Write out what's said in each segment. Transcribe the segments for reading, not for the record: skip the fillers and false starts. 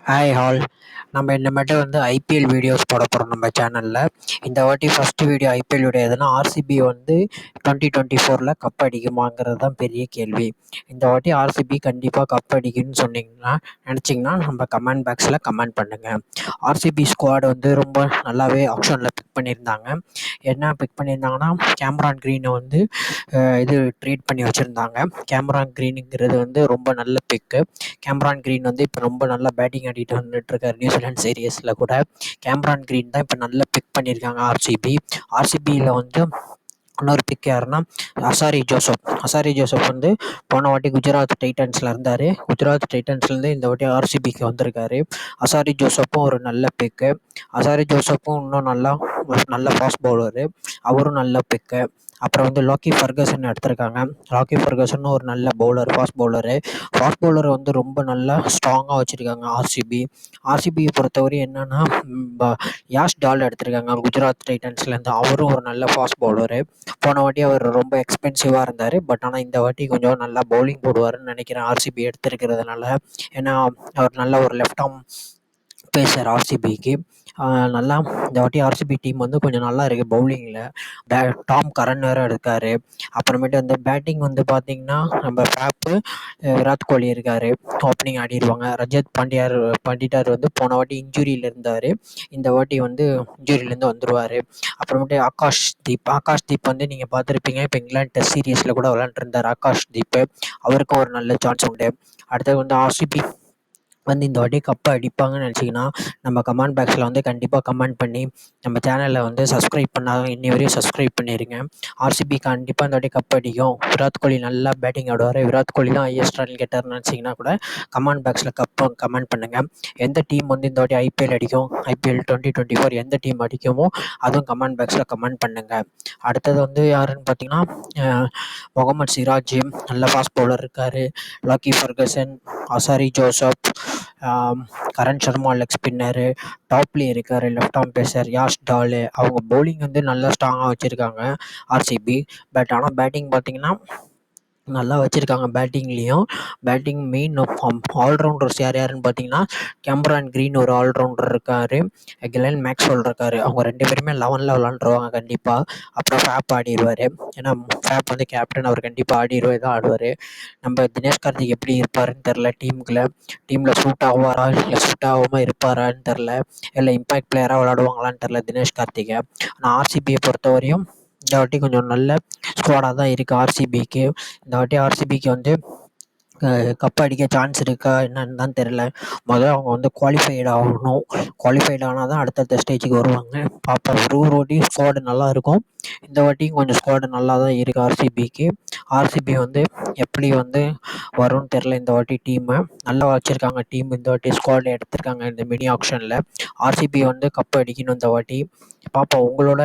Hi all. நம்ம இனிமேட்டு வந்து ஐபிஎல் வீடியோஸ் போட போகிறோம் நம்ம சேனலில். இந்த வாட்டி ஃபஸ்ட்டு வீடியோ ஐபிஎல் வீடியோ எதுனா ஆர்சிபி வந்து 2024 கப் அடிக்குமாங்கிறது தான் பெரிய கேள்வி. இந்த வாட்டி ஆர்சிபி கண்டிப்பாக கப் அடிக்குன்னு நினச்சிங்கன்னா நம்ம கமெண்ட் பாக்ஸில் கமெண்ட் பண்ணுங்கள். ஆர்சிபி ஸ்குவாட் வந்து ரொம்ப நல்லாவே ஆப்ஷனில் பிக் பண்ணியிருந்தாங்க. என்ன பிக் பண்ணியிருந்தாங்கன்னா, கேமரான் க்ரீனை வந்து இது ட்ரீட் பண்ணி வச்சுருந்தாங்க. கேமரான் க்ரீனுங்கிறது வந்து ரொம்ப நல்ல பிக்கு. கேமரான் க்ரீன் வந்து இப்போ ரொம்ப நல்லா பேட்டிங் ஆடிட்டு வந்துட்டுருக்காரு. நியூசிலாந்து சீரியஸில் கூட கேமரான் க்ரீன் தான் இப்போ நல்லா பிக் பண்ணியிருக்காங்க ஆர்சிபியில் வந்து இன்னொரு பிக் யாருன்னா அசாரி ஜோசப் வந்து போன வாட்டி குஜராத் டைட்டன்ஸில் இருந்தார். குஜராத் டைட்டன்ஸ்லேருந்து இந்த வாட்டி ஆர்சிபிக்கு வந்திருக்காரு. அசாரி ஜோசப்பும் ஒரு நல்ல பிக்கு. அசாரி ஜோசப்பும் இன்னும் நல்ல ஃபாஸ்ட் பவுலரு, அவரும் நல்ல பிக்கு. அப்புறம் வந்து லாக்கி ஃபர்கசன் எடுத்திருக்காங்க. லாக்கி ஃபர்கசனும் ஒரு நல்ல ஃபாஸ்ட் பவுலரை வந்து ரொம்ப நல்லா ஸ்ட்ராங்காக வச்சுருக்காங்க ஆர்சிபியை பொறுத்தவரை என்னென்னா, யாஷ் டால் எடுத்திருக்காங்க குஜராத் டைட்டன்ஸ்லேருந்து. அவரும் ஒரு நல்ல ஃபாஸ்ட் பவுலரு. போன வாட்டி அவர் ரொம்ப எக்ஸ்பென்சிவாக இருந்தார். பட் ஆனால் இந்த வாட்டி கொஞ்சம் நல்லா பவுலிங் போடுவார்னு நினைக்கிறேன் ஆர்சிபி எடுத்திருக்கிறதுனால. ஏன்னா அவர் நல்ல ஒரு லெஃப்ட் ஆர்ம் பேசர் ஆர்சிபிக்கு. நல்லா இந்த வாட்டி ஆர்சிபி டீம் வந்து கொஞ்சம் நல்லா இருக்குது பவுலிங்கில். டாம் கரன் வேறு இருக்கார். அப்புறமேட்டு வந்து பேட்டிங் வந்து பார்த்திங்கன்னா, நம்ம விராட் கோலி இருக்கார், ஓப்பனிங் ஆடிடுவாங்க. ரஜத் பண்டிட்டார் வந்து போன வாட்டி இன்ஜுரியில் இருந்தார். இந்த வாட்டி வந்து இன்ஜுரியிலேருந்து வந்துடுவார். அப்புறமேட்டு ஆகாஷ் தீப் வந்து நீங்கள் பார்த்துருப்பீங்க, இப்போ இங்கிலாந்து டெஸ்ட் சீரீஸில் கூட விளாண்டுருந்தார் ஆகாஷ் தீப். அவருக்கும் ஒரு நல்ல சான்ஸ் உண்டு. அடுத்தது வந்து ஆர்சிபி வந்து இந்த வாட்டி கப்பை அடிப்பாங்கன்னு நினச்சிங்கன்னா நம்ம கமெண்ட் பாக்ஸில் வந்து கண்டிப்பாக கமெண்ட் பண்ணி நம்ம சேனலில் வந்து சப்ஸ்கிரைப் பண்ணால் இன்னி வரையும் சப்ஸ்கிரைப் பண்ணிடுங்க. ஆர்சிபி கண்டிப்பாக இந்த வாட்டி கப் அடிக்கும். விராட் கோலி நல்லா பேட்டிங் ஆடுவார். விராட் கோலி தான் ஹையஸ்ட் ரன் கெட்டர்னு நினச்சிங்கன்னா கூட கமெண்ட் பாக்ஸில் கமெண்ட் பண்ணுங்கள். எந்த டீம் வந்து இந்த வாட்டி ஐபிஎல் அடிக்கும், ஐபிஎல் 2024 எந்த டீம் அடிக்குமோ அதுவும் கமெண்ட் பாக்ஸில் கமெண்ட் பண்ணுங்கள். அடுத்தது வந்து யாருன்னு பார்த்தீங்கன்னா, முகமது சிராஜ் நல்ல ஃபாஸ்ட் பவுலர் இருக்கார். லாக்கி Ferguson, Azhari Joseph, Karan Sharma leg spinner, Topley இருக்கார் லெஃப்ட் ஆர்ம் பேசர், யாஷ் டாலு. அவங்க பவுலிங் வந்து நல்லா ஸ்ட்ராங்காக வச்சுருக்காங்க ஆர்சிபி. பட் ஆனால் பேட்டிங் பார்த்திங்கன்னா நல்லா வச்சுருக்காங்க. பேட்டிங் மெயின் ஆல்ரவுண்டர்ஸ் யாருன்னு பார்த்தீங்கன்னா, கேமரான் க்ரீன் ஒரு ஆல்ரவுண்டர் இருக்கார், கிளென் மேக்ஸ்வெல் இருக்கார். அவங்க 2 பேருமே 11ல் விளாண்டுருவாங்க கண்டிப்பாக. அப்புறம் ஃபேப் ஆடிடுவார். ஏன்னா ஃபேப் வந்து கேப்டன், அவர் கண்டிப்பாக தான் ஆடுவார். நம்ம தினேஷ் கார்த்திக் எப்படி இருப்பாருன்னு தெரில. டீமில் சூட் ஆவாரா இல்லை சூட் ஆகாமல் இருப்பாரான்னு தெரில. இல்லை இம்பேக்ட் பிளேயராக விளாடுவாங்களான்னு தெரில தினேஷ் கார்த்திகை. ஆனால் ஆர்சிபியை பொறுத்தவரையும் இந்த வாட்டி கொஞ்சம் நல்ல ஸ்குவாடாக தான் இருக்குது ஆர்சிபிக்கு. இந்த வாட்டி ஆர்சிபிக்கு வந்து கப் அடிக்க சான்ஸ் இருக்கா என்னன்னு தான் தெரில. முதல்ல அவங்க வந்து குவாலிஃபைடு ஆகணும். குவாலிஃபைடு ஆனால் தான் அடுத்தடுத்த ஸ்டேஜுக்கு வருவாங்க. பார்ப்போம். ஒரு வாட்டி ஸ்குவாடு நல்லா இருக்கும். இந்த வாட்டியும் கொஞ்சம் ஸ்குவாடு நல்லா தான் இருக்குது ஆர்சிபிக்கு. ஆர்சிபி வந்து எப்படி வந்து வரும்னு தெரில. இந்த வாட்டி டீமை நல்லா வச்சுருக்காங்க. இந்த வாட்டி ஸ்குவாடு எடுத்திருக்காங்க இந்த மினி ஆக்ஷனில். ஆர்சிபி வந்து கப் அடிக்கணும் இந்த வாட்டி. பார்ப்போம். உங்களோட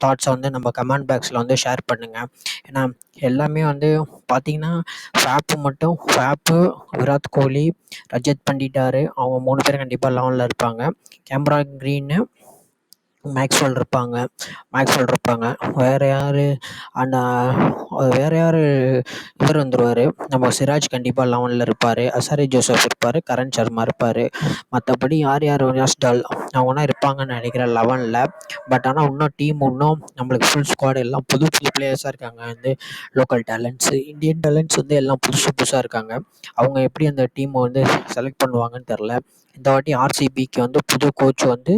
தாட்ஸை வந்து நம்ம கமெண்ட் பாக்ஸில் வந்து ஷேர் பண்ணுங்கள். ஏன்னா எல்லாமே வந்து பார்த்திங்கன்னா, ஃபேப்பு, விராட் கோலி, ரஜத் பண்டிட்டார், அவங்க 3 பேரும் கண்டிப்பாக 11ல் இருப்பாங்க. கேமரான் க்ரீனு, மேக்ஸ்வெல் இருப்பாங்க. வேறு யார் இவர் வந்துடுவார். நம்ம சிராஜ் கண்டிப்பாக 11ல் இருப்பார். அசாரி ஜோசப் இருப்பார். கரண் சர்மா இருப்பார். மற்றபடி யார் யாஷ் டால் அவங்களாம் இருப்பாங்கன்னு நினைக்கிறேன் 11ல். பட் ஆனால் இன்னும் நம்மளுக்கு ஃபுல் ஸ்குவாட் எல்லாம் புது பிளேயர்ஸாக இருக்காங்க. வந்து லோக்கல் டேலண்ட்ஸு, இந்தியன் டேலண்ட்ஸ் வந்து எல்லாம் புதுசாக இருக்காங்க. அவங்க எப்படி அந்த டீமை வந்து செலக்ட் பண்ணுவாங்கன்னு தெரில. இந்த வாட்டி ஆர்சிபிக்கு வந்து புது கோச் வந்து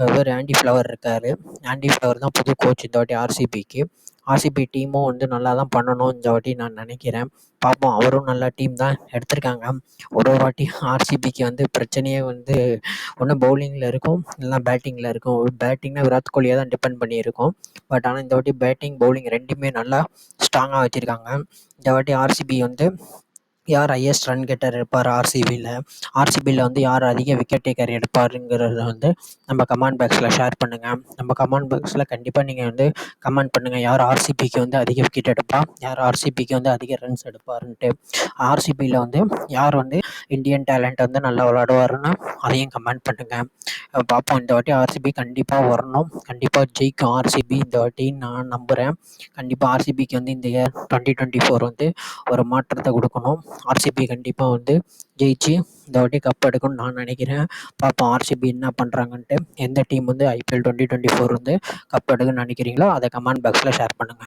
இவர் ஆண்டி ஃப்ளவர் இருக்கார். ஆண்டி ஃப்ளவர் தான் புது கோச் இந்த வாட்டி ஆர்சிபிக்கு. ஆர்சிபி டீமும் வந்து நல்லா தான் பண்ணணும் இந்த வாட்டி நான் நினைக்கிறேன். பார்ப்போம். அவரும் நல்ல டீம் தான் எடுத்திருக்காங்க. ஒரு வாட்டி ஆர்சிபிக்கு வந்து பிரச்சனையே வந்து ஒன்று பவுலிங்கில் இருக்கும், இல்லைனா பேட்டிங்கில் இருக்கும். பேட்டிங்னா விராட் கோலியை தான் டிபெண்ட் பண்ணியிருக்கும். பட் ஆனால் இந்த வாட்டி பேட்டிங் பவுலிங் ரெண்டுமே நல்லா ஸ்ட்ராங்காக வச்சுருக்காங்க. இந்த வாட்டி ஆர்சிபி வந்து யார் ஹையஸ்ட் ரன் கெட்டர் இருப்பார் ஆர்சிபியில் வந்து யார் அதிக விக்கெட் டேக்கர் எடுப்பாருங்கிறத வந்து நம்ம கமெண்ட் பாக்ஸில் ஷேர் பண்ணுங்கள். நம்ம கமெண்ட் பாக்ஸில் கண்டிப்பாக நீங்கள் வந்து கமெண்ட் பண்ணுங்கள், யார் ஆர்சிபிக்கு வந்து அதிக விக்கெட் எடுப்பா, யார் ஆர்சிபிக்கு வந்து அதிக ரன்ஸ் எடுப்பாருன்ட்டு. ஆர்சிபியில் வந்து யார் வந்து இந்தியன் டேலண்ட் வந்து நல்லா விளாடுவாருன்னு அதையும் கமெண்ட் பண்ணுங்கள். பார்ப்போம். இந்த வாட்டி ஆர்சிபி கண்டிப்பாக வரணும். கண்டிப்பாக ஜெயிக்கும் ஆர்சிபி இந்த வாட்டி நான் நம்புகிறேன். கண்டிப்பாக ஆர்சிபிக்கு வந்து இந்த இயர் 2024 வந்து ஒரு மாற்றத்தை கொடுக்கணும். ஆர்சிபி கண்டிப்பாக வந்து ஜெயிச்சு இந்த வாட்டி கப் எடுக்கும்னு நான் நினைக்கிறேன். பார்ப்போம் ஆர்சிபி என்ன பண்ணுறாங்கன்ட்டு. எந்த டீம் வந்து IPL 2024 வந்து கப் எடுக்குன்னு நினைக்கிறீங்களோ அதை கமெண்ட் பாக்ஸில் ஷேர் பண்ணுங்கள்.